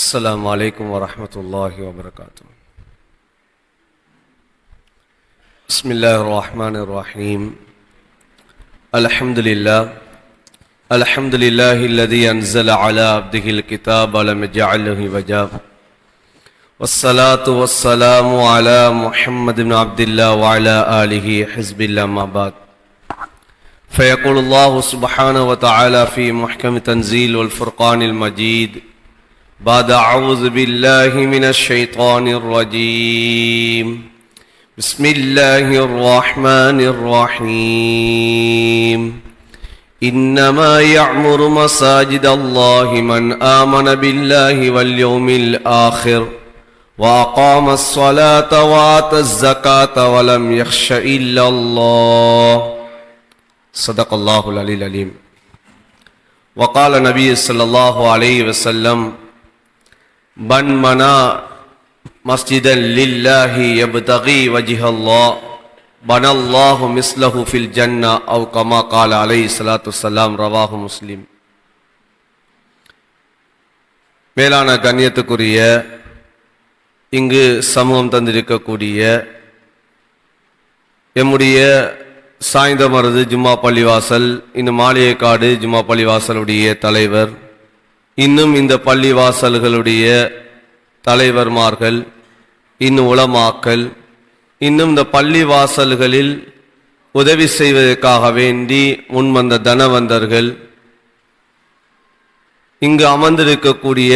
السلام عليكم ورحمة الله وبركاته. بسم الله الرحمن الرحيم. الحمد لله الذي أنزل على عبده الكتاب ولم يجعل له عوجا، والصلاة والسلام على محمد بن عبد الله وعلى آله حزب الله، ما بعد. فيقول الله سبحانه وتعالى في محكم تنزيل والفرقان المجيد بعد أعوذ بالله من الشيطان الرجيم. بسم الله الرحمن الرحيم. إنما يعمر مساجد الله من آمن بالله واليوم الآخر وأقام الصلاة وآتى الزكاة ولم يخش إلا الله. صدق الله العلي العليم. وقال النبي صلى الله عليه وسلم: من بنى مسجدا لله يبتغي وجه الله بنى الله مثله في الجنة أو كما قال عليه الصلاة والسلام. ரவாஹு முஸ்லிம். மேலான கண்ணியத்துக்குரிய இங்கு சமூகம் தந்திருக்கக்கூடிய எம்முடைய சாய்ந்தமருது ஜும்மா பள்ளிவாசல், இன்னும் மாளிகைக்காடு ஜும்மா பள்ளிவாசலுடைய தலைவர், இன்னும் இந்த பள்ளிவாசல்களுடைய தலைவர்மார்கள், இன்னும் உலமாக்கள், இன்னும் இந்த பள்ளிவாசல்களில் உதவி செய்வதற்காக வேண்டி முன்வந்த தனவந்தர்கள், இங்கு அமர்ந்திருக்கக்கூடிய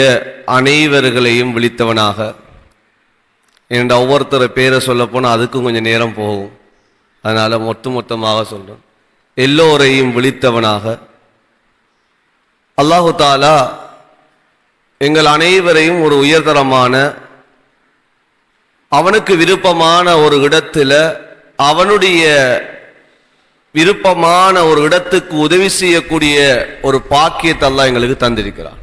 அனைவர்களையும் விழித்தவனாக, என்ற ஒவ்வொருத்தரை பேரை சொல்ல போனால் அதுக்கும் கொஞ்சம் நேரம் போகும், அதனால மொத்தமாக சொல்றேன். எல்லோரையும் விழித்தவனாக அல்லாஹு தாலா எங்கள் அனைவரையும் ஒரு உயர்தரமான அவனுக்கு விருப்பமான ஒரு இடத்துல, அவனுடைய விருப்பமான ஒரு இடத்துக்கு உதவி செய்யக்கூடிய ஒரு பாக்கியத்தை அல்லாஹ் எங்களுக்கு தந்திருக்கிறார்.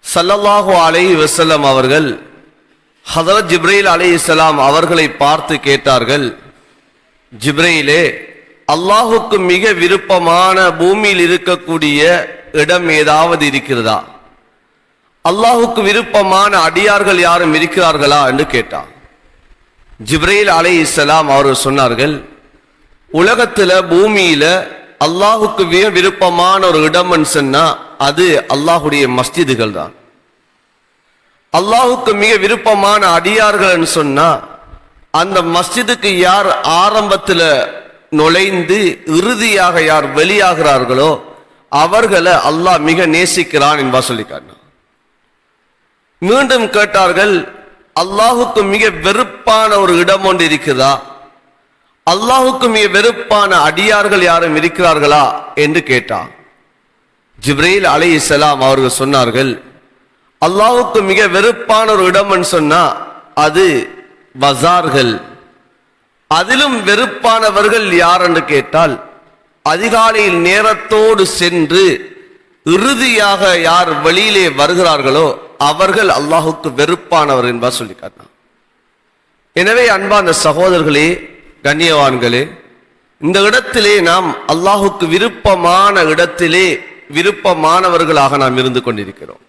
ஸல்லல்லாஹு அலைஹி வஸல்லம் அவர்கள் ஹதரத் ஜிப்ரீல் அலைஹிஸ்ஸலாம் அவர்களை பார்த்து கேட்டார்கள்: ஜிப்ரீலே, அல்லாஹுக்கு மிக விருப்பமான பூமியில் இருக்கக்கூடிய இடம் ஏதாவது இருக்கிறதா? அல்லாஹுக்கு விருப்பமான அடியார்கள் யாரும் இருக்கிறார்களா என்று கேட்டார். ஜிப்ரீல் அலைஹிஸ்ஸலாம் அவர்கள் சொன்னார்கள்: உலகத்துல பூமியில அல்லாஹுக்கு மிக விருப்பமான ஒரு இடம்னு சொன்னா அது அல்லாஹுடைய மஸ்ஜிதுகள் தான். அல்லாஹுக்கு மிக விருப்பமான அடியார்கள் சொன்னா அந்த மஸ்ஜிதுக்கு யார் ஆரம்பத்தில் நுழைந்து இறுதியாக யார் வெளியாகிறார்களோ அவர்களை அல்லாஹ் மிக நேசிக்கிறான் என்பா சொல்லிக்காங்க. மீண்டும் கேட்டார்கள்: அல்லாஹுக்கு மிக வெறுப்பான ஒரு இடம் ஒன்று இருக்குதா? அல்லாஹுக்கு மிக வெறுப்பான அடியார்கள் யாரும் இருக்கிறார்களா என்று கேட்டார். ஜிப்ரீல் அலைஹிஸ்ஸலாம் அவர்கள் சொன்னார்கள்: அல்லாஹுக்கு மிக வெறுப்பான ஒரு இடம்னு சொன்னா அது பஜார்கள். அதிலும் வெறுப்பானவர்கள் யார் என்று கேட்டால் அதிகாலையில் நேரத்தோடு சென்று இறுதியாக யார் வெளியிலே வருகிறார்களோ அவர்கள் அல்லாஹுக்கு வெறுப்பானவர் என்பார் சொல்லி காட்டினார். எனவே அன்பான சகோதரர்களே, கண்ணியவான்களே, இந்த இடத்திலே நாம் அல்லாஹுக்கு விருப்பமான இடத்திலே விருப்பமானவர்களாக நாம் இருந்து கொண்டிருக்கிறோம்.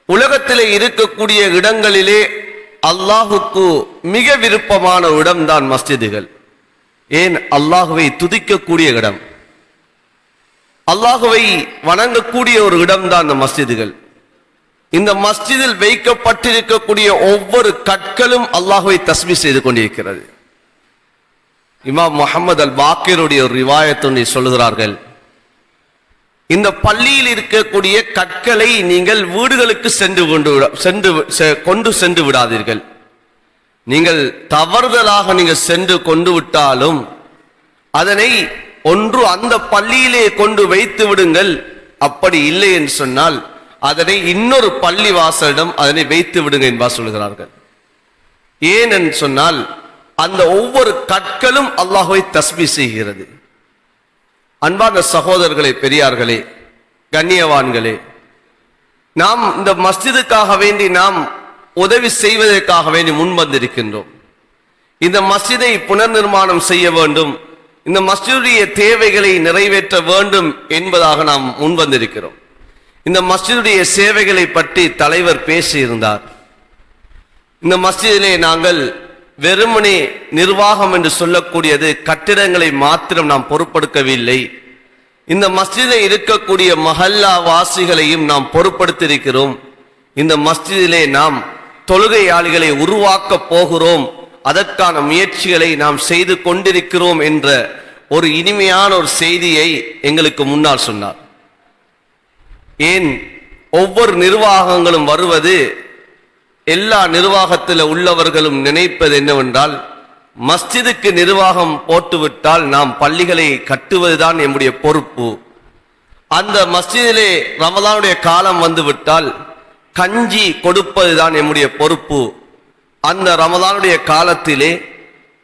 உலகத்திலே இருக்கக்கூடிய இடங்களிலே அல்லாஹுக்கு மிக விருப்பமான இடம்தான் மஸ்ஜிதுகள். ஏன்? அல்லாஹுவை துதிக்கக்கூடிய இடம், அல்லாஹுவை வணங்கக்கூடிய ஒரு இடம்தான் இந்த மஸ்ஜிதுகள். இந்த மஸ்ஜிதில் வைக்கப்பட்டிருக்கக்கூடிய ஒவ்வொரு கற்களும் அல்லாஹுவை தஸ்பீஹ் செய்து கொண்டிருக்கிறது. இமாம் முஹம்மது அல் பாக்கிருடைய ஒரு ரிவாயத்தை சொல்லுகிறார்கள்: இந்த பள்ளியில் இருக்கக்கூடிய கற்களை நீங்கள் வீடுகளுக்கு கொண்டு சென்று விடாதீர்கள். நீங்கள் தவறுதலாக நீங்கள் சென்று கொண்டு விட்டாலும் அதனை ஒன்று அந்த பள்ளியிலே கொண்டு வைத்து விடுங்கள். அப்படி இல்லை என்று சொன்னால் அதனை இன்னொரு பள்ளி வாசலிடம் அதனை வைத்து விடுங்க என்பா சொல்கிறார்கள். ஏன் என்று சொன்னால் அந்த ஒவ்வொரு கற்களும் அல்லாஹ்வை தஸ்பீஹ் செய்கிறது. அன்பான சகோதரர்களே, பெரியார்களே, கண்ணியவான்களே, நாம் இந்த மஸ்ஜிதுக்காக வேண்டி நாம் உதவி செய்வதற்காக வேண்டி முன்வந்திருக்கின்றோம். இந்த மஸ்ஜிதை புனர் நிர்மாணம் செய்ய வேண்டும், இந்த மஸ்ஜிதுடைய தேவைகளை நிறைவேற்ற வேண்டும் என்பதாக நாம் முன்வந்திருக்கிறோம். இந்த மஸ்ஜிதுடைய சேவைகளை பற்றி தலைவர் பேசியிருந்தார். இந்த மஸ்ஜிதிலே நாங்கள் வெறுமனே நிர்வாகம் என்று சொல்லக்கூடியது கட்டிடங்களை மாத்திரம் நாம் பொறுப்படுத்தவில்லை. இந்த மஸ்ஜிதில் இருக்கக்கூடிய மஹல்லா வாசிகளையும் நாம் பொறுப்படுத்தியிருக்கிறோம். இந்த மஸ்ஜிதிலே நாம் தொழுகையாளிகளை உருவாக்க போகிறோம், அதற்கான முயற்சிகளை நாம் செய்து கொண்டிருக்கிறோம் என்ற ஒரு இனிமையான ஒரு செய்தியை எங்களுக்கு முன்னால் சொன்னார். ஏன் ஒவ்வொரு நிர்வாகங்களும் வருவது, எல்லா நிர்வாகத்தில் உள்ளவர்களும் நினைப்பது என்னவென்றால், மஸ்ஜிதுக்கு நிர்வாகம் போட்டுவிட்டால் நாம் பள்ளிகளை கட்டுவதுதான் நம்முடைய பொறுப்பு. அந்த மஸ்ஜிதிலே ரமலானுடைய காலம் வந்துவிட்டால் கஞ்சி கொடுப்பதுதான் நம்முடைய பொறுப்பு. அந்த ரமலானுடைய காலத்திலே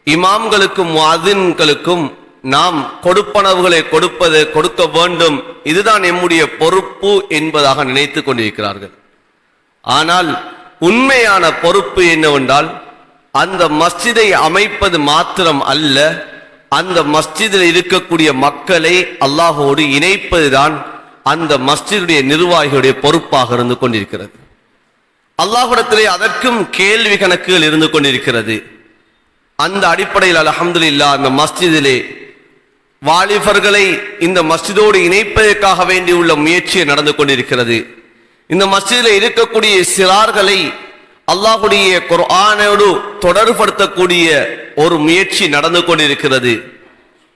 இமாம்களுக்கும் முஅத்தின்களுக்கும் நாம் கொடுப்பனவுகளை கொடுக்க வேண்டும், இதுதான் நம்முடைய பொறுப்பு என்பதாக நினைத்து கொண்டிருக்கிறார்கள். ஆனால் உண்மையான பொறுப்பு என்னவென்றால், அந்த மஸ்ஜிதை அமைப்பது மாத்திரம் அல்ல, அந்த மஸ்ஜிதில் இருக்கக்கூடிய மக்களை அல்லாஹோடு இணைப்பதுதான் அந்த மஸ்ஜிதுடைய நிர்வாகிகளுடைய பொறுப்பாக இருந்து கொண்டிருக்கிறது. அல்லாஹ்விடத்திலே அதற்கும் கேள்வி கணக்குகள் இருந்து கொண்டிருக்கிறது. அந்த அடிப்படையில் அல்ஹம்துலில்லாஹ் அந்த மஸ்ஜிதிலே வாலிபர்களை இந்த மஸ்ஜிதோடு இணைப்பதற்காக வேண்டியுள்ள முயற்சி நடந்து கொண்டிருக்கிறது. இந்த மஸ்ஜிதில் இருக்கக்கூடிய சிறார்களை அல்லாஹ்வுடைய குர்ஆனோடு தொடர்படுத்தக்கூடிய ஒரு முயற்சி நடந்து கொண்டிருக்கிறது.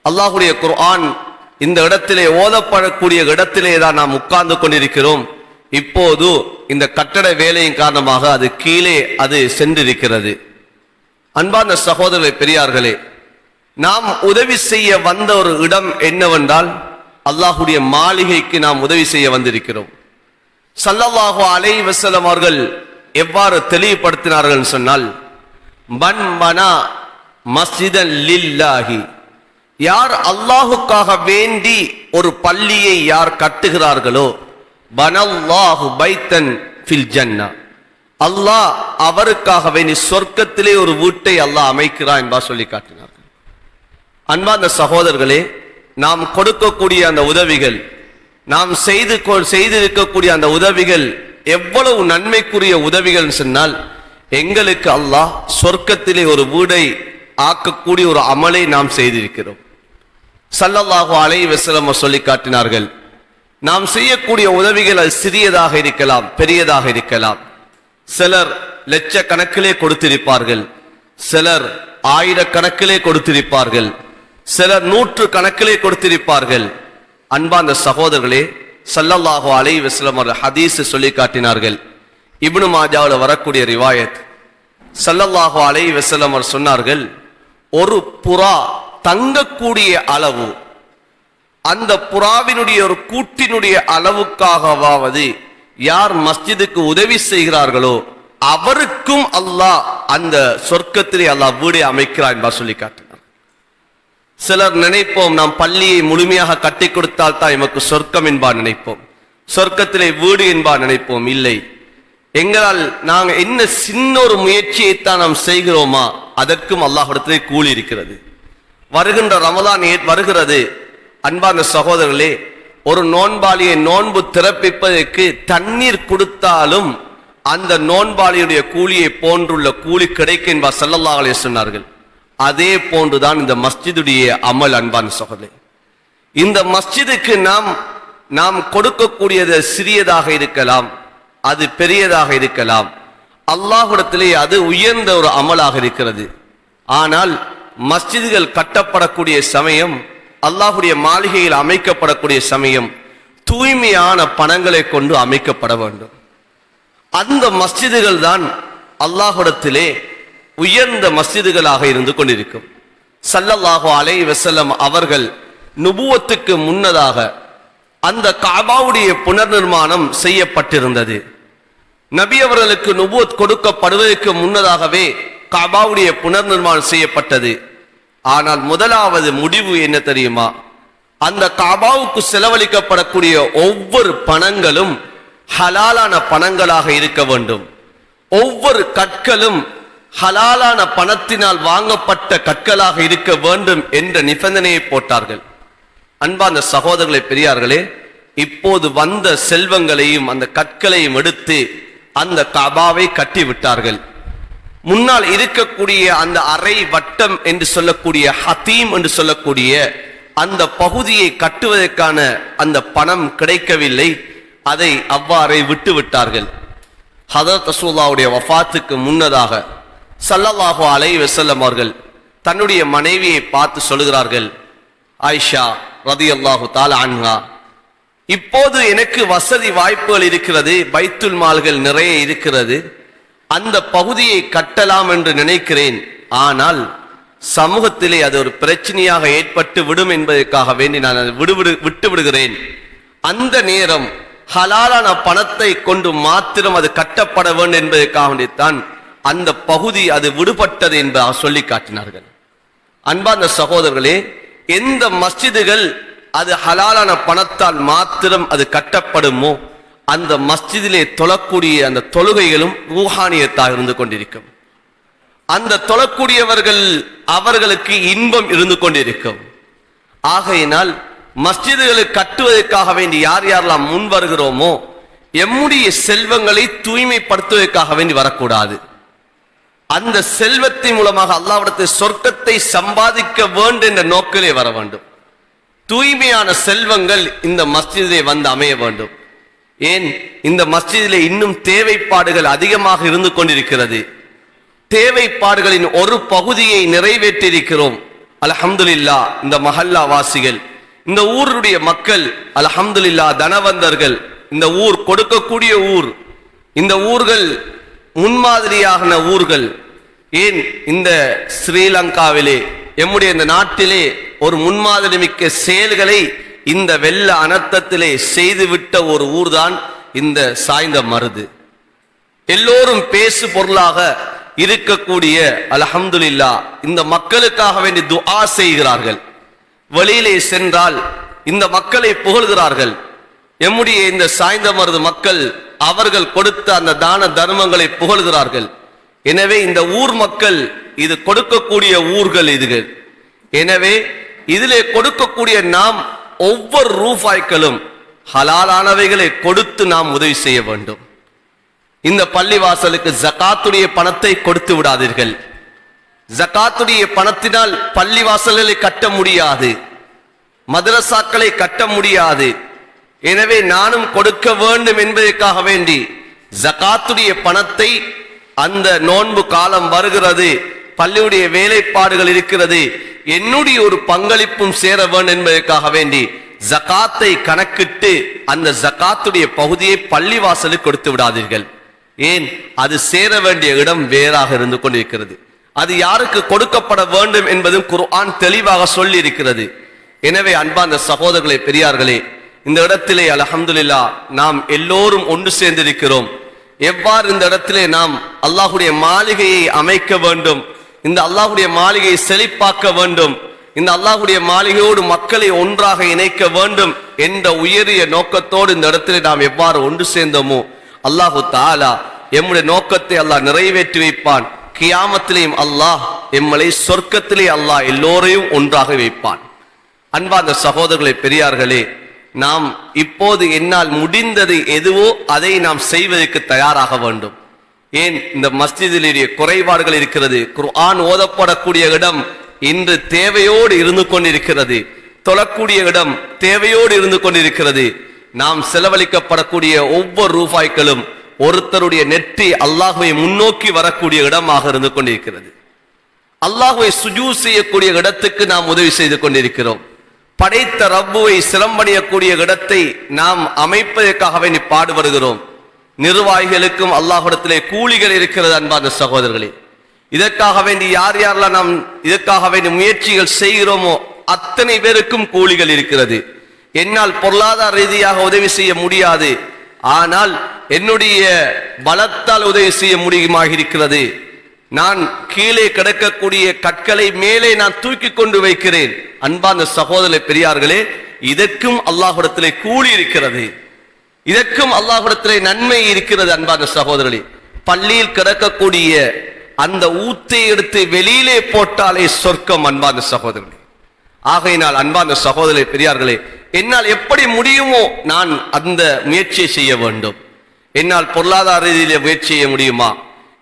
அல்லாஹ்வுடைய குர்ஆன் இந்த இடத்திலே ஓதப்படக்கூடிய இடத்திலே தான் நாம் உட்கார்ந்து கொண்டிருக்கிறோம். இப்போது இந்த கட்டட வேலையின் காரணமாக அது கீழே சென்றிருக்கிறது. அன்பார்ந்த சகோதரர்களே, பெரியார்களே, நாம் உதவி செய்ய வந்த ஒரு இடம் என்னவென்றால், அல்லாஹ்வுடைய மாளிகைக்கு நாம் உதவி செய்ய வந்திருக்கிறோம். ஸல்லல்லாஹு அலைஹி வஸல்லம் அவர்கள் எவ்வாறு தெளிவுபடுத்தினார்கள் சொன்னால், மன் பனா மஸ்ஜிதன் லில்லாஹி, யார் அல்லாஹுக்காக வேண்டி ஒரு பள்ளியை யார் கட்டுகிறார்களோ, பனல்லாஹு பைத்தன் ஃபில் ஜன்னா, அல்லாஹ் அவருக்காக வேண்டி சொர்க்கத்திலே ஒரு வீட்டை அல்லாஹ் அமைக்கிறான் என்பா சொல்லி காட்டினார்கள். அன்பார்ந்த சகோதரர்களே, நாம் கொடுக்கக்கூடிய அந்த உதவிகள், நாம் செய்திருக்கக்கூடிய அந்த உதவிகள் எவ்வளவு நன்மைக்குரிய உதவிகள் சொன்னால், எங்களுக்கு அல்லாஹ் சொர்க்கத்திலே ஒரு வீடை ஆக்கக்கூடிய ஒரு அமலை நாம் செய்திருக்கிறோம். ஸல்லல்லாஹு அலைஹி வஸல்லம் சொல்லி காட்டினார்கள், நாம் செய்யக்கூடிய உதவிகள் அது சிறியதாக இருக்கலாம், பெரியதாக இருக்கலாம். சிலர் லட்சக்கணக்கிலே கொடுத்திருப்பார்கள், சிலர் ஆயிரக்கணக்கிலே கொடுத்திருப்பார்கள், சிலர் 100 கணக்கிலே கொடுத்திருப்பார்கள். அன்பார்ந்த சகோதரர்களே, ஸல்லல்லாஹு அலைஹி வஸல்லம் ஹதீஸ் சொல்லி காட்டினார்கள். இப்னு மாஜாவில் வரக்கூடிய ரிவாயத், ஸல்லல்லாஹு அலைஹி வஸல்லம் சொன்னார்கள், ஒரு புறா தங்கக்கூடிய அளவு, அந்த புறாவினுடைய ஒரு கூட்டினுடைய அளவுக்காகவாவது யார் மஸ்ஜிதுக்கு உதவி செய்கிறார்களோ அவருக்கும் அல்லாஹ் அந்த சொர்க்கத்திலே அல்லாஹ் வீடை அமைக்கிறார் என்பா சொல்லி காட்டினார். சிலர் நினைப்போம், நாம் பள்ளியை முழுமையாக கட்டி கொடுத்தால் தான் எமக்கு சொர்க்கம் என்பா நினைப்போம், சொர்க்கத்திலே வீடு என்பா நினைப்போம். இல்லை, எங்களால் நாங்கள் என்ன சின்ன ஒரு முயற்சியைத்தான் நாம் செய்கிறோமா, அதற்கும் அல்லாஹ்விடத்திலே கூலி இருக்கிறது. வருகின்ற ரமலான் வருகிறது. அன்பார்ந்த சகோதரர்களே, ஒரு நோன்பாளியை நோன்பு திறப்பிப்பதற்கு தண்ணீர் கொடுத்தாலும் அந்த நோன்பாளியுடைய கூலியை போன்றுள்ள கூலி கிடைக்கும் என்பா ஸல்லல்லாஹு அலைஹி சொன்னார்கள். அதே போன்றுதான் இந்த மஸ்ஜிதுடைய அமல். அன்பார்ந்த சகோதரர்களே, இந்த மஸ்ஜிதுக்கு நாம் கொடுக்கக்கூடியது சிறியதாக இருக்கலாம், அது பெரியதாக இருக்கலாம், அல்லாஹ்விடத்திலே அது உயர்ந்த ஒரு அமலாக இருக்கிறது. ஆனால் மஸ்ஜிதுகள் கட்டப்படக்கூடிய சமயம், அல்லாஹ்வுடைய மாளிகையில் அமைக்கப்படக்கூடிய சமயம் தூய்மையான பணங்களை கொண்டு அமைக்கப்பட வேண்டும். அந்த மஸ்ஜிதுகள் தான் அல்லாஹ்விடத்திலே உயர்ந்த மஸ்ஜிதுகளாக இருந்து கொண்டிருக்கும். ஸல்லல்லாஹு அலைஹி வஸல்லம் அவர்கள் நுபுவத்துக்கு முன்னதாக அந்த கஅபாவுடைய புனர்நிர்மாணம் செய்யப்பட்டிருந்தது. நபி அவர்களுக்கு நுபுவத் கொடுக்கப்படுவதற்கு முன்னதாகவே கஅபாவுடைய புனர்நிர்மாணம் செய்யப்பட்டது. ஆனால் முதலாவது முடிவு என்ன தெரியுமா? அந்த கஅபாவுக்கு செலவழிக்கப்படக்கூடிய ஒவ்வொரு பணங்களும் ஹலாலான பணங்களாக இருக்க வேண்டும். ஒவ்வொரு கற்களும் ஹலாலான பணத்தினால் வாங்கப்பட்ட கற்களாக இருக்க வேண்டும் என்ற நிபந்தனையை போட்டார்கள். அன்பார்ந்த சகோதரர்களே, பெரியார்களே, இப்போது வந்த செல்வங்களையும் அந்த கற்களையும் எடுத்து அந்த கபாவை கட்டி விட்டார்கள். முன்னால் இருக்கக்கூடிய அந்த அரை வட்டம் என்று சொல்லக்கூடிய ஹதீம் என்று சொல்லக்கூடிய அந்த பகுதியை கட்டுவதற்கான அந்த பணம் கிடைக்கவில்லை. அதை அவ்வாறே விட்டு விட்டார்கள். ஹதரத் ரசூலுல்லாஹ்வுடைய வஃபாத்துக்கு முன்னதாக ஸல்லல்லாஹு அலைஹி வஸல்லம் அவர்கள் தன்னுடைய மனைவியை பார்த்து சொல்கிறார்கள், ஆயிஷா ரலியல்லாஹு தஆலா அன்ஹா, இப்போது எனக்கு வசதி வாய்ப்புகள் இருக்கிறது, பைத்துல் மால்கள் நிறைய இருக்கிறது, அந்த பகுதியை கட்டலாம் என்று நினைக்கிறேன். ஆனால் சமூகத்திலே அது ஒரு பிரச்சனையாக ஏற்பட்டு விடும் என்பதற்காக வேண்டி நான் அதை விட்டு விடுகிறேன். அந்த நேரம் ஹலாலான பணத்தை கொண்டு மாத்திரம் அது கட்டப்பட வேண்டும் என்பதற்காக வேண்டித்தான் அந்த பகுதி அது விடுபட்டது என்பதாக சொல்லி காட்டினார்கள். அன்பார்ந்த சகோதரர்களே, எந்த மஸ்ஜிதுகள் அது ஹலாலான பணத்தால் மாத்திரம் அது கட்டப்படுமோ அந்த மஸ்ஜிதிலே தொழக்கூடிய அந்த தொழுகைகளும் ரூஹானியத்தாக இருந்து கொண்டிருக்கும். அந்த தொழக்கூடியவர்கள் அவர்களுக்கு இன்பம் இருந்து கொண்டிருக்கும். ஆகையினால் மஸ்ஜிதுகளை கட்டுவதற்காக வேண்டி யார் யாரெல்லாம் முன் வருகிறோமோ எம்முடைய செல்வங்களை தூய்மைப்படுத்துவதற்காக வேண்டி வரக்கூடாது. அந்த செல்வத்தின் மூலமாக அல்லாஹ்விடத்தில் சொர்க்கத்தை சம்பாதிக்க வேண்டும் என்ற நோக்கிலே வர வேண்டும். தூய்மையான செல்வங்கள் இந்த மஸ்ஜிதிலே வந்து அமைய வேண்டும். ஏன் இந்த மஸ்ஜிதிலே இன்னும் தேவைப்பாடுகள் அதிகமாக இருந்து கொண்டிருக்கிறது. தேவைப்பாடுகளின் ஒரு பகுதியை நிறைவேற்றியிருக்கிறோம். அல்ஹம்துலில்லாஹ். இந்த மஹல்லா வாசிகள், இந்த ஊருடைய மக்கள் அல்ஹம்துலில்லாஹ் தனவந்தர்கள். இந்த ஊர் கொடுக்கக்கூடிய ஊர், இந்த ஊர்கள் முன்மாதிரியான ஊர்கள். ஏன் இந்த ஸ்ரீலங்காவிலே எம்முடைய இந்த நாட்டிலே ஒரு முன்மாதிரி மிக்க செயல்களை இந்த வெள்ள அனர்த்தத்திலே செய்துவிட்ட ஒரு ஊர்தான் இந்த சாய்ந்த மருது. எல்லோரும் பேசு பொருளாக இருக்கக்கூடிய அல்ஹம்துலில்லாஹ் இந்த மக்களுக்காக வேண்டி துஆ செய்கிறார்கள். வெளியிலே சென்றால் இந்த மக்களை புகழ்கிறார்கள். எம்முடைய இந்த சாய்ந்த மருது மக்கள் அவர்கள் கொடுத்த அந்த தான தர்மங்களை புகழ்கிறார்கள். எனவே இந்த ஊர் மக்கள் இது கொடுக்கக்கூடிய ஊர்கள் இதுகள். எனவே இதிலே கொடுக்கக்கூடிய நாம் ஒவ்வொரு ரூபாய்களும் ஹலாலானவைகளை கொடுத்து நாம் உதவி செய்ய வேண்டும். இந்த பள்ளிவாசலுக்கு ஜகாத்துடைய பணத்தை கொடுத்து விடாதீர்கள். ஜகாத்துடைய பணத்தினால் பள்ளிவாசல்களை கட்ட முடியாது, மதரசாக்களை கட்ட முடியாது. எனவே நானும் கொடுக்க வேண்டும் என்பதற்காக வேண்டி ஜகாத்துடைய பணத்தை, அந்த நோன்பு காலம் வருகிறது, பள்ளியுடைய வேலைப்பாடுகள் இருக்கிறது, என்னுடைய ஒரு பங்களிப்பும் சேர வேண்டும் என்பதற்காக வேண்டி ஜகாத்தை கணக்கிட்டு அந்த ஜகாத்துடைய பகுதியை பள்ளிவாசலுக்கு கொடுத்து விடாதீர்கள். ஏன் அது சேர வேண்டிய இடம் வேறாக இருந்து கொண்டிருக்கிறது. அது யாருக்கு கொடுக்கப்பட வேண்டும் என்பதும் குர்ஆன் தெளிவாக சொல்லி இருக்கிறது. எனவே அன்பார்ந்த சகோதரர்களே, பெரியார்களே, இந்த இடத்திலே அல்ஹம்துலில்லாஹ் நாம் எல்லோரும் ஒன்று சேர்ந்திருக்கிறோம். எவ்வாறு இந்த இடத்திலே நாம் அல்லாஹ்வுடைய மாளிகையை அமைக்க வேண்டும், இந்த அல்லாஹ்வுடைய மாளிகையை செழிப்பாக்க வேண்டும், இந்த அல்லாஹ்வுடைய மாளிகையோடு மக்களை ஒன்றாக இணைக்க வேண்டும் என்ற உயரிய நோக்கத்தோடு இந்த இடத்திலே நாம் எவ்வாறு ஒன்று சேர்ந்தோமோ அல்லாஹு தஆலா எம்முடைய நோக்கத்தை அல்லாஹ் நிறைவேற்றி வைப்பான். கியாமத்திலேயும் அல்லாஹ் எம்மளை சொர்க்கத்திலே அல்லாஹ் எல்லோரையும் ஒன்றாக வைப்பான். அன்பார்ந்த சகோதரர்களே, பெரியார்களே, நாம் இப்போது என்னால் முடிந்தது எதுவோ அதை நாம் செய்வதற்கு தயாராக வேண்டும். ஏன் இந்த மஸ்ஜிதிலேயே குறைபாடுகள் இருக்கிறது. குர்ஆன் ஓதப்படக்கூடிய இடம் இன்று தேவையோடு இருந்து கொண்டிருக்கிறது. தொழக்கூடிய இடம் தேவையோடு இருந்து கொண்டிருக்கிறது. நாம் செலவழிக்கப்படக்கூடிய ஒவ்வொரு ரூபாய்களும் ஒருத்தருடைய நெற்றி அல்லாஹ்வை முன்னோக்கி வரக்கூடிய இடமாக இருந்து கொண்டிருக்கிறது. அல்லாஹ்வை சுஜூத் செய்யக்கூடிய இடத்துக்கு நாம் உதவி செய்து கொண்டிருக்கிறோம். படைத்த ரப்புவை சிரமணியக்கூடிய இடத்தை நாம் அமைப்பதற்காக வேண்டி பாடுபடுகிறோம். நிர்வாகிகளுக்கும் அல்லாஹ்விடத்திலே கூலிகள் இருக்கிறது. அன்பார்ந்த சகோதரர்களே, இதற்காக வேண்டி யார் யாரெல்லாம் நாம் இதற்காக வேண்டி முயற்சிகள் செய்கிறோமோ அத்தனை பேருக்கும் கூலிகள் இருக்கிறது. என்னால் பொருளாதார ரீதியாக உதவி செய்ய முடியாது, ஆனால் என்னுடைய பலத்தால் உதவி செய்ய முடியுமாக இருக்கிறது. நான் கீழே கிடக்கக்கூடிய கற்களை மேலே நான் தூக்கி கொண்டு வைக்கிறேன். அன்பார்ந்த சகோதர பெரியார்களே, இதற்கும் அல்லாஹ்விடத்திலே கூலி இருக்கிறது, இதற்கும் அல்லாஹ்விடத்திலே நன்மை இருக்கிறது. அன்பார்ந்த சகோதரர்களே, பள்ளியில் கிடக்கக்கூடிய அந்த ஊத்தை எடுத்து வெளியிலே போட்டாலே சொர்க்கம். அன்பார்ந்த சகோதரர்களே, ஆகையினால் அன்பார்ந்த சகோதரர்களே, பெரியார்களே, என்னால் எப்படி முடியுமோ நான் அந்த முயற்சியை செய்ய வேண்டும். என்னால் பொருளாதார ரீதியில முயற்சி செய்ய முடியுமா?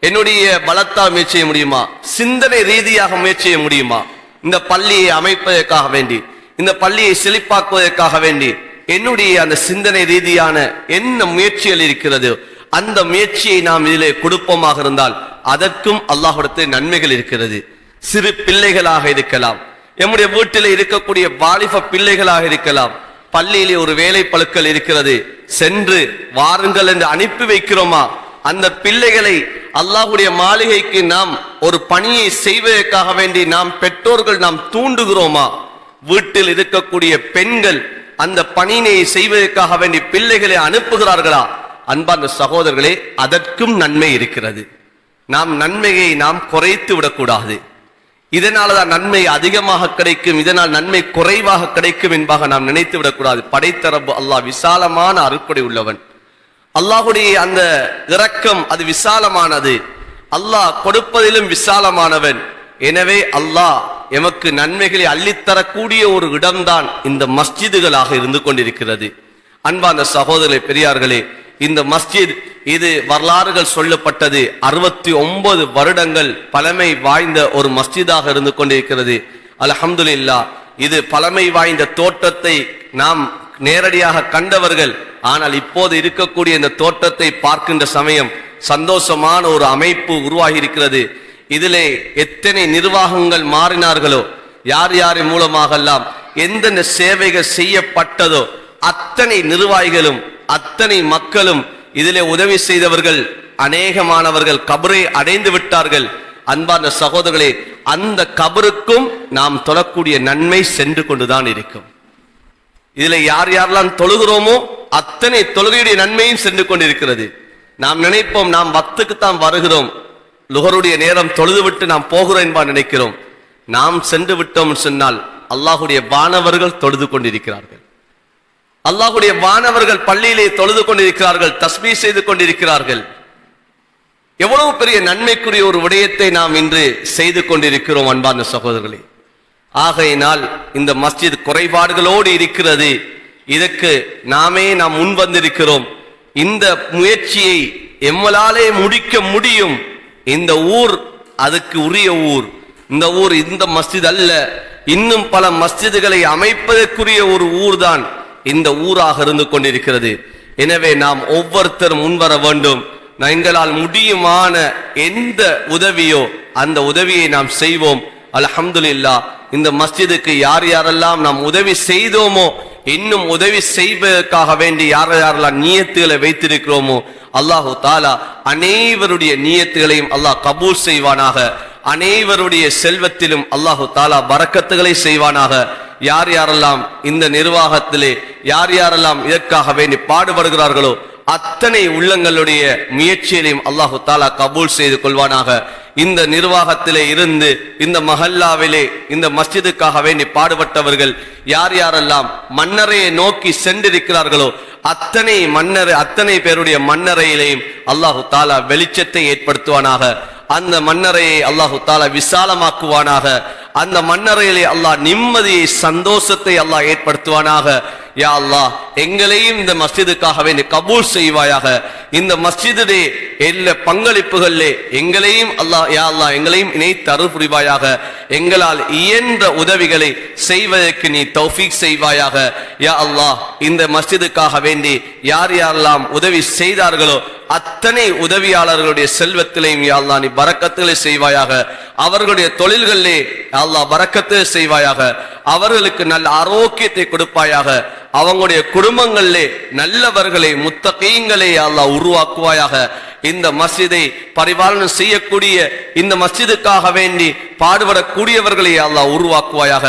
என்னுடைய பலத்தால் முயற்சி செய்ய முடியுமா? சிந்தனை ரீதியாக முயற்சி செய்ய முடியுமா? இந்த பள்ளியை அமைப்பதற்காக வேண்டி, இந்த பள்ளியை செழிப்பாக்குவதற்காக வேண்டி என்னுடைய அந்த சிந்தனை ரீதியான என்ன முயற்சிகள் இருக்கிறது, அந்த முயற்சியை நாம் இதிலே கொடுப்போமாக இருந்தால் அதற்கும் அல்லாஹ்விடத்தில் நன்மைகள் இருக்கிறது. சிறு பிள்ளைகளாக இருக்கலாம், நம்முடைய வீட்டில் இருக்கக்கூடிய வாலிப பிள்ளைகளாக இருக்கலாம். பள்ளியிலே ஒரு வேலை பழுக்கள் இருக்கிறது, சென்று வாருங்கள் என்று அனுப்பி வைக்கிறோமா? அந்த பிள்ளைகளை அல்லாஹ்வுடைய மாளிகைக்கு நாம் ஒரு பணியை செய்வதற்காக வேண்டி நாம் பெற்றோர்கள் நாம் தூண்டுகிறோமா? வீட்டில் இருக்கக்கூடிய பெண்கள் அந்த பணியை செய்வதற்காக வேண்டி பிள்ளைகளை அனுப்புகிறார்களா? அன்பார்ந்த சகோதரர்களே, அதற்கும் நன்மை இருக்கிறது. நாம் நன்மையை நாம் குறைத்து விடக்கூடாது. இதனாலதான் நன்மை அதிகமாக கிடைக்கும், இதனால் நன்மை குறைவாக கிடைக்கும் என்பதாக நாம் நினைத்து விடக்கூடாது. படைத்த ரப்பு அல்லாஹ் விசாலமான அருட்கொடை உள்ளவன். அல்லாஹுடைய அந்த இரக்கம் அது விசாலமானது. அல்லாஹ் கொடுப்பதிலும் விசாலமானவன். எனவே அல்லாஹ் எமக்கு நன்மைகளை அள்ளித்தரக்கூடிய ஒரு இடம்தான் இந்த மஸ்ஜிதுகளாக இருந்து கொண்டிருக்கிறது. அன்பான சகோதரர்களே, பெரியார்களே, இந்த மஸ்ஜித் இது வரலாறுகள் சொல்லப்பட்டது 69 வருடங்கள் பழமை வாய்ந்த ஒரு மஸ்ஜிதாக இருந்து கொண்டிருக்கிறது. அல்ஹம்துலில்லாஹ், இது பழமை வாய்ந்த தோட்டத்தை நாம் நேரடியாக கண்டவர்கள். ஆனால் இப்போது இருக்கக்கூடிய இந்த தோட்டத்தை பார்க்கின்ற சமயம் சந்தோஷமான ஒரு அமைப்பு உருவாகி இருக்கிறது. இதிலே எத்தனை நிர்வாகங்கள் மாறினார்களோ, யார் யாரின் மூலமாக எல்லாம் எந்தெந்த சேவைகள் செய்யப்பட்டதோ அத்தனை நிர்வாகிகளும் அத்தனை மக்களும் இதிலே உதவி செய்தவர்கள் அநேகமானவர்கள் கபரை அடைந்து விட்டார்கள். அன்பார்ந்த சகோதரர்களே, அந்த கபருக்கும் நாம் தொழக்கூடிய நன்மை சென்று கொண்டுதான் இருக்கும். இதில் யார் யாரெல்லாம் தொழுகிறோமோ அத்தனை தொழுகையுடைய நன்மையும் சென்று கொண்டிருக்கிறது. நாம் நினைப்போம் நாம் வக்துக்குத்தான் வருகிறோம், லுகருடைய நேரம் தொழுது விட்டு நாம் போகிறோம் என்பா நினைக்கிறோம். நாம் சென்று விட்டோம் சொன்னால் அல்லாஹுடைய வானவர்கள் தொழுது கொண்டிருக்கிறார்கள். அல்லாஹுடைய வானவர்கள் பள்ளியிலே தொழுது கொண்டிருக்கிறார்கள், தஸ்பீஹ் செய்து கொண்டிருக்கிறார்கள். எவ்வளவு பெரிய நன்மைக்குரிய ஒரு விடயத்தை நாம் இன்று செய்து கொண்டிருக்கிறோம் அன்பார்ந்த சகோதரர்களே. ஆகையினால் இந்த மஸ்ஜித் குறைபாடுகளோடு இருக்கிறது. இதற்கு நாம் முன் வந்திருக்கிறோம். இந்த முயற்சியை எம்மளாலே முடிக்க முடியும். இந்த ஊர் அதுக்கு உரிய ஊர். இந்த ஊர் இந்த மஸ்ஜித் அல்ல, இன்னும் பல மஸ்ஜிதுகளை அமைப்பதற்குரிய ஒரு ஊர் தான் இந்த ஊராக இருந்து கொண்டிருக்கிறது. எனவே நாம் ஒவ்வொருத்தரும் முன்வர வேண்டும். எங்களால் முடியுமான எந்த உதவியோ அந்த உதவியை நாம் செய்வோம். அல்ஹம்துலில்லாஹ், இந்த மஸ்ஜிதுக்கு யார் யாரெல்லாம் நாம் உதவி செய்தோமோ, இன்னும் உதவி செய்வதற்காக வேண்டி யார் யாரெல்லாம் நியத்துகளை வைத்திருக்கிறோமோ, அல்லாஹு தாலா அனைவருடைய நியத்துகளையும் அல்லாஹ் கபூல் செய்வானாக. அனைவருடைய செல்வத்திலும் அல்லாஹு தாலா பரக்கத்துகளை செய்வானாக. யார் யாரெல்லாம் இந்த நிர்வாகத்திலே யார் யாரெல்லாம் இதற்காக வேண்டி பாடுபடுகிறார்களோ அத்தனை உள்ளங்களுடைய முயற்சியையும் அல்லாஹு தாலா கபூல் செய்து கொள்வானாக. இந்த நிர்வாகத்திலே இருந்து இந்த மஹல்லாவிலே இந்த மஸ்ஜிதுக்காக வேண்டி பாடுபட்டவர்கள் யார் யாரெல்லாம் மன்னரையை நோக்கி சென்றிருக்கிறார்களோ அத்தனை பேருடைய மன்னரையிலேயும் அல்லாஹு தாலா வெளிச்சத்தை ஏற்படுத்துவானாக. அந்த மன்னரையை அல்லாஹு தாலா விசாலமாக்குவானாக. அந்த மன்னரையிலே அல்லாஹ் நிம்மதியை சந்தோஷத்தை அல்லாஹ் ஏற்படுத்துவானாக. யா அல்லாஹ், எங்களையும் இந்த மஸ்ஜிதுக்காக வேண்டி கபூல் செய்வாயாக. இந்த மஸ்ஜிதுடைய எல்லா பங்களிப்புகளிலே எங்களையும் அல்லாஹ் யா அல்லாஹ் எங்களையும் இணைத்து அருள் புரிவாயாக. எங்களால் இயன்ற உதவிகளை செய்வதற்கு நீ தௌஃபீக் செய்வாயாக. யா அல்லாஹ், இந்த மஸ்ஜிதுக்காக வேண்டி யார் யாரெல்லாம் உதவி செய்தார்களோ அத்தனை உதவியாளர்களுடைய செல்வத்திலையும் யா அல்லாஹ் நீ பரக்கத்துகளை செய்வாயாக. அவர்களுடைய தொழில்களிலே யா அல்லாஹ் பரக்கத்தை செய்வாயாக. அவர்களுக்கு நல்ல ஆரோக்கியத்தை கொடுப்பாயாக. அவங்களுடைய குடும்பங்களிலே நல்லவர்களை முத்தகீங்களை அல்லாஹ் உருவாக்குவாயாக. இந்த மஸ்ஜிதை பரிபாலனம் செய்யக்கூடிய இந்த மஸ்ஜிதுக்காக வேண்டி பாடுபடக்கூடியவர்களை அல்லாஹ் உருவாக்குவாயாக.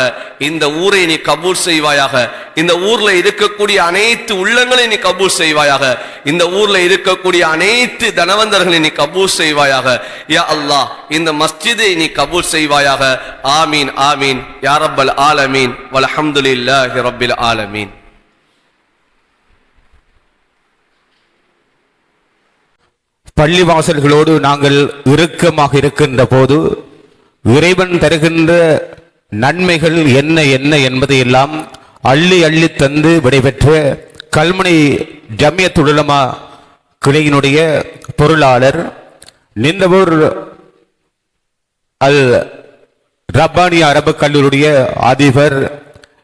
இந்த ஊரை நீ கபூல் செய்வாயாக. இந்த ஊர்ல இருக்கக்கூடிய அனைத்து உள்ளங்களை நீ கபூல் செய்வாயாக. இந்த ஊர்ல இருக்கக்கூடிய அனைத்து தனவந்தர்களை நீ கபூல் செய்வாயாக. யா அல்லாஹ், இந்த மஸ்ஜிதை நீ கபூல் செய்வாயாக. ஆமீன் ஆமீன் யா ரப்பல் ஆலமீன் வல்ஹம்துலில்லாஹி ரப்பில் ஆலமீன். பள்ளிவாசல்களோடு நாங்கள் இறுக்கமாக இருக்கின்ற போது இறைவன் தருகின்ற நன்மைகள் என்ன என்ன என்பதையெல்லாம் அள்ளி அள்ளி தந்து விடைபெற்ற கல்முனை ஜமியத்துல் உலமா கிளையினுடைய பொருளாளர் நிந்தவூர் அல் ரப்பானியா அரபு கல்லூரிய அதிபர்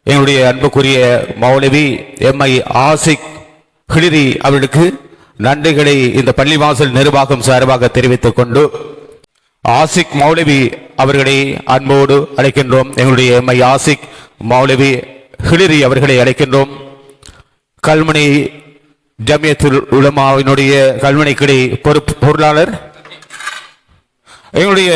எங்களுடைய அன்புக்குரிய மௌலவி எம்ஐ ஆசிக் ஹிலிரி அவர்களுக்கு நன்றிகளை இந்த பள்ளிவாசல் நிர்வாகம் சார்பாக தெரிவித்துக் கொண்டு ஆசிக் மௌலவி அவர்களை அன்போடு அழைக்கின்றோம். எங்களுடைய எம்ஐ ஆசிக் மௌலவி ஹிலிரி அவர்களை அழைக்கின்றோம். கல்முனை ஜமியத்துல் உலமாவினுடைய கல்முனை கிளை பொறுப்பாளர் எங்களுடைய